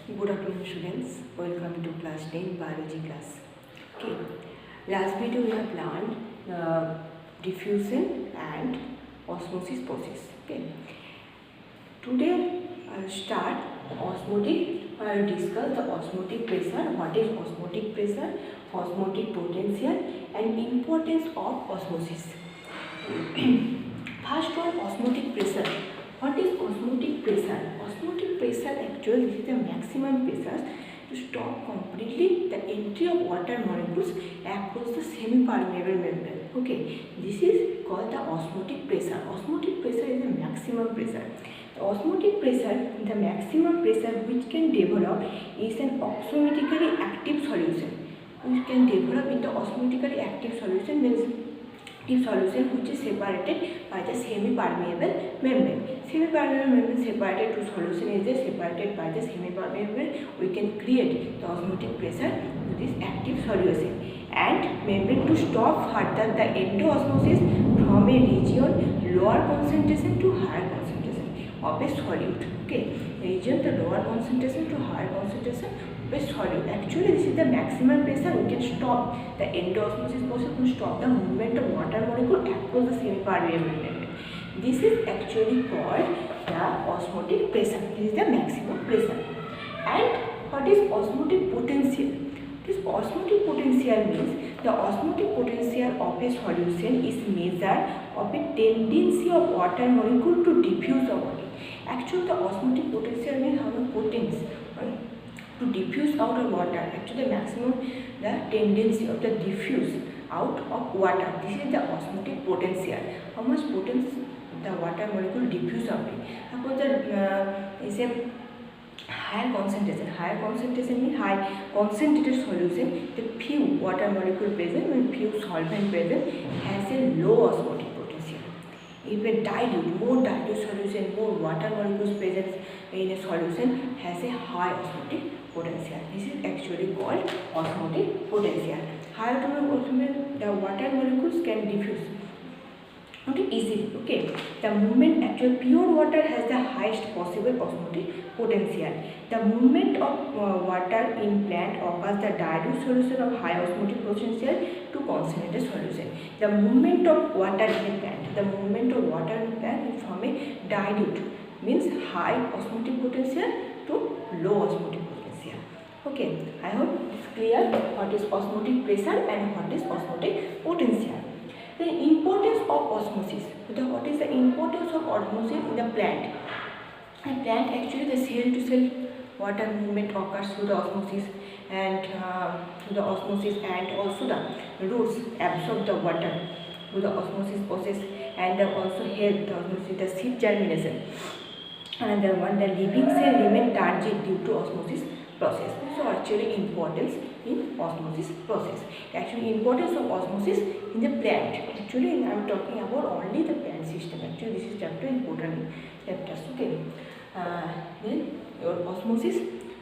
Good afternoon, students. Welcome to class 10 biology class. Okay. Last video we have learned diffusion and osmosis process. Okay. Today I will start osmotic. I will discuss the osmotic pressure. What is osmotic pressure? Osmotic potential and importance of osmosis. First one, osmotic pressure. What is osmotic pressure? Osmotic pressure actually is the maximum pressure to stop completely the entry of water molecules across the semi-permeable membrane. Okay, this is called the osmotic pressure. Osmotic pressure is the maximum pressure. The osmotic pressure, the maximum pressure which can develop is an osmotically active solution. Which can develop into osmotically active solution. There is solution which is separated by the semi-permeable membrane. Semi-permeable membrane separated to solution is separated by the semi-permeable membrane. We can create the osmotic pressure to this active solution and membrane to stop further the endoosmosis from a region lower concentration to higher concentration of a solute. Okay, region the lower concentration to higher concentration solute. Actually, this is the maximum pressure. We can stop the endoosmosis process to stop the movement of water molecule across the semi-permeable membrane. This is actually called the osmotic pressure. This is the maximum pressure. And what is osmotic potential? This osmotic potential means the osmotic potential of a solution is measured of a tendency of water molecule to diffuse the body. Actually, the osmotic potential means how much potence to diffuse out of water. Actually, the maximum the tendency of the diffuse out of water. This is the osmotic potential. How much potence the water molecule diffuse out? Suppose the is a higher concentration. Higher concentration means high concentrated solution. The few water molecule present and few solvent present has a low osmotic potential. If a dilute, more dilute solution, more water molecules present in a solution has a high osmotic potential. This is actually called osmotic potential. Higher osmotic, the water molecules can diffuse easily. Okay, the movement actually pure water has the highest possible osmotic potential. The movement of water in plant occurs the dilute solution of high osmotic potential to concentrated solution. The movement of water in a plant, the movement of water in a plant is from a dilute means high osmotic potential to low osmotic potential. Okay, I hope it's clear what is osmotic pressure and what is osmotic potential. The importance of osmosis. What is the importance of osmosis in the plant? In plant, actually, the cell-to-cell water movement occurs through the osmosis and also the roots absorb the water through the osmosis process and also help the osmosis, the seed germination. And the living cell remain turgid due to osmosis process. So actually importance in osmosis process. Actually importance of osmosis in the plant. Actually I am talking about only the plant system. Actually this is chapter important chapters. Okay. Then your osmosis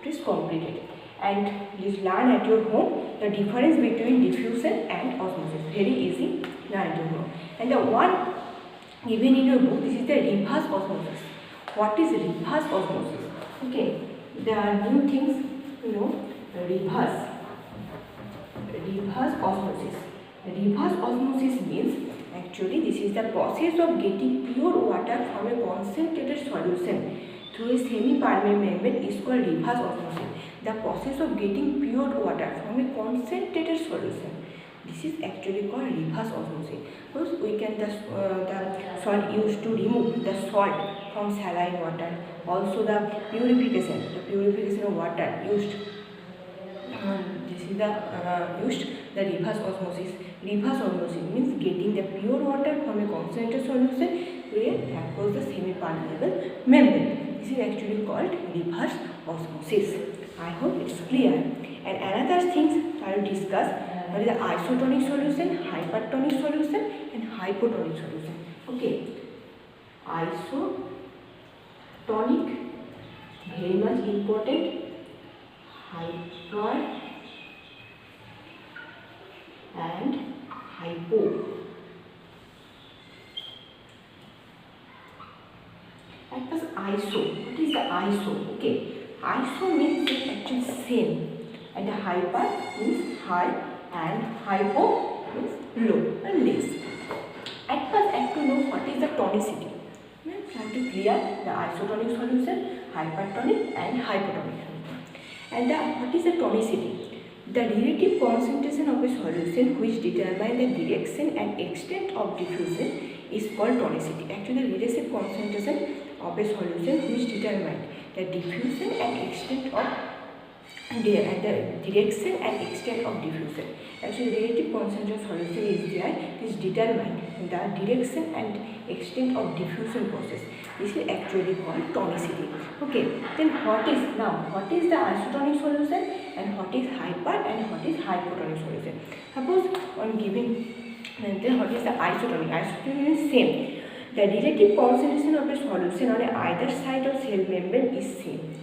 is completed. And please learn at your home the difference between diffusion and osmosis. Very easy. Learn at your home. And the one given in your book, this is the reverse osmosis. What is reverse osmosis? Okay, there are new things, reverse osmosis. Reverse osmosis means actually this is the process of getting pure water from a concentrated solution through a semi-permeable membrane is called reverse osmosis. The process of getting pure water from a concentrated solution. This is actually called reverse osmosis. Because we can the salt used to remove the salt from saline water. Also the purification of water used. This is the used the reverse osmosis. Reverse osmosis means getting the pure water from a concentrated solution across the semi-permeable membrane. This is actually called reverse osmosis. I hope it's clear. And another things I will discuss. What is the isotonic solution, hypertonic solution and hypotonic solution. Okay, isotonic, very much important, hyper and hypo. And plus iso, what is the iso? Okay, Iso means it's actually same, and the hyper means high, and hypo means low or less. At first, I have to know what is the tonicity. We have to clear the isotonic solution, hypertonic and hypotonic solution. And what is the tonicity? The relative concentration of a solution which determines the direction and extent of diffusion is called tonicity. Actually, the relative concentration of a solution which determines the diffusion and extent of the direction and extent of diffusion. Actually, relative concentration solution is there. This determines the direction and extent of diffusion process. This is actually called tonicity. Okay. Then what is the isotonic solution and what is hyper and what is hypotonic solution? Suppose on giving then what is the isotonic? Isotonic is same. The relative concentration of a solution on either side of cell membrane is same.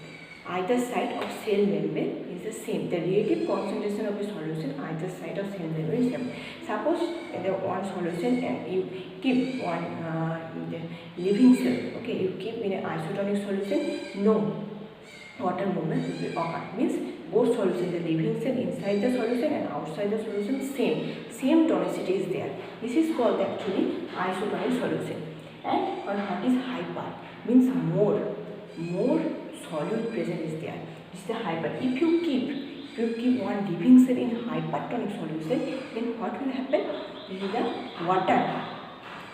Either side of cell membrane is the same. The relative concentration of a solution either side of cell membrane is same. Suppose the one solution and you keep one living cell. Okay, you keep in an isotonic solution. No water movement will be occur. Means both solutions, the living cell inside the solution and outside the solution, same tonicity is there. This is called actually isotonic solution. And what is hyper? Means more solute present is there. This is the hyper. If you keep one living cell in hypertonic solution, then what will happen? This is the water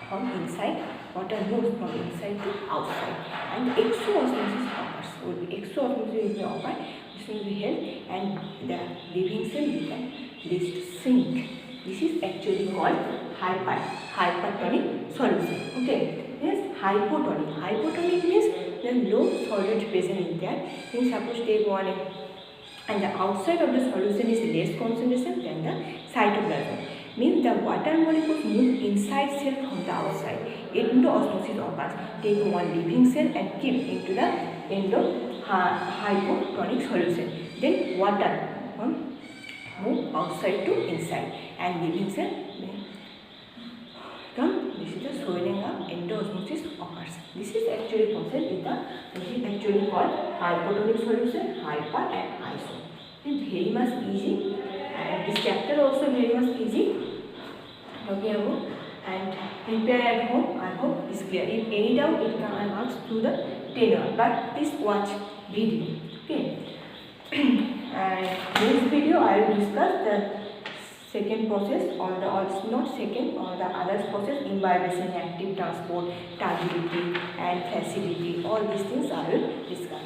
from inside. Water moves from inside to outside, and exoosmosis occurs. Exoosmosis will occur. This will be held, and the living cell will leads to sink. This is actually called hypertonic solution. Okay. Yes, hypotonic. Hypotonic means the low solute present in there. Then suppose take one and the outside of the solution is less concentration than the cytoplasm. Means the water molecules move inside cell from the outside. Endoosmosis occurs. Take one living cell and keep into the hypotonic solution. Then water move outside to inside, and living cell come. This is the swelling up, endoosmosis occurs. This is actually called hypotonic solution, hyper and iso. It's very much easy, and this chapter also very much easy. Okay, and prepare at home. I hope is clear. If any doubt, it can ask through the tenor. But please watch video. Okay. And this video I will discuss the second process or the other process, imbibition, active transport, turbidity and facility. All these things I will discuss.